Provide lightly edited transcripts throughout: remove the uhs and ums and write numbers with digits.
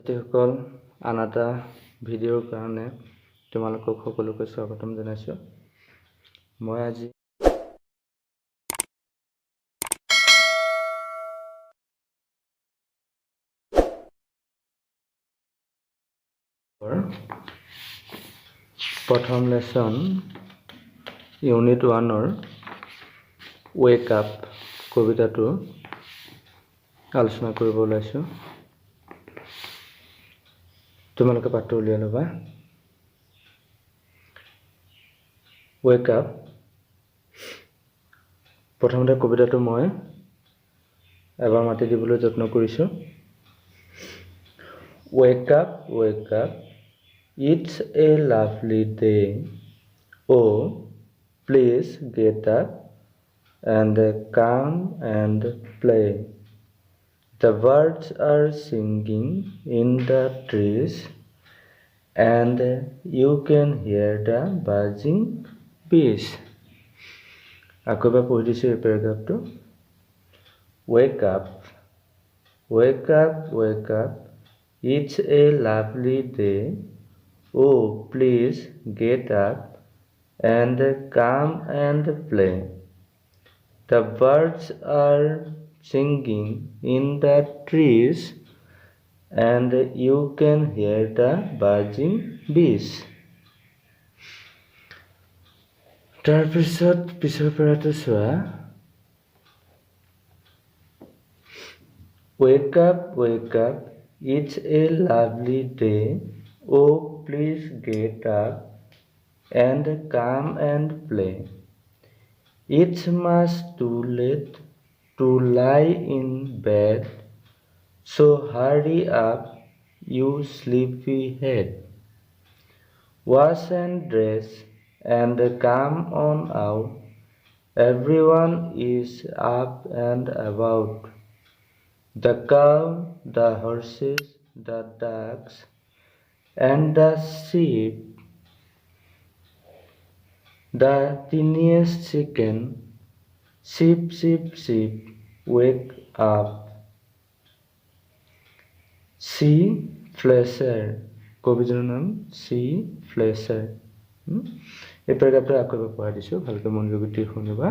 ছাত্ৰীসকল আন এটা ভিডিঅ'ৰ কাৰণে তোমালোকক সকলোকে স্বাগতম জনাইছোঁ। মই আজি প্ৰথম লেচন ইউনিট 1ৰ ৱেক আপ কবিতাটো আলোচনা কৰিব ওলাইছোঁ। তোমালোকে পাঠটো উলিয়াই ল'বা। ৱেক আপ, প্ৰথমতে কবিতাটো মই এবাৰ মাতি দিবলৈ যত্ন কৰিছোঁ। Wake up, wake up, it's a lovely day. Oh, please get up and come and play. The birds are singing in the trees, and you can hear the buzzing bees. আকৌ এবাৰ পঢ়ি দিছোঁ এই পেৰাগ্ৰাফটো। Wake up, wake up, wake up, it's a lovely day. Oh, please get up and come and play. The birds are singing in the trees, and you can hear the buzzing bees. তাৰপিছত পিছৰ পেৰাটো চোৱা। Wake up, wake up, it's a lovely day. Oh, please get up and come and play. It's much too late to lie in bed, so hurry up, you sleepyhead. Wash and dress and come on out. Everyone is up and about. The cow, the horses, the ducks, and the sheep, the tiniest chicken, sheep, sheep, sheep, wake up. C. Fletcher, কবিজনৰ নাম C. Fletcher। এই পেৰাগ্ৰাফটো আকৌ এবাৰ পঢ়াই দিছোঁ, ভালকৈ মনোযোগ দি শুনিবা।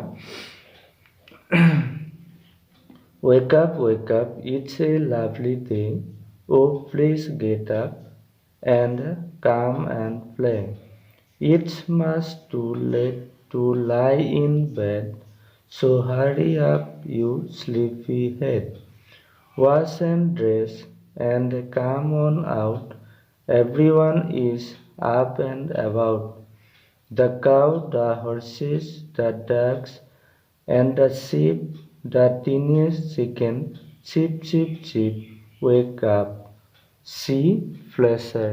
Wake up, wake up, it's a lovely day. Oh, please get up and come and play. It's much too late to lie in bed, so hurry up, you sleepyhead. Wash and dress and come on out. Everyone is up and about. The cow, the horses, the ducks, and the sheep, the tiniest chicken, sheep, sheep, sheep, wake up. C. Fletcher।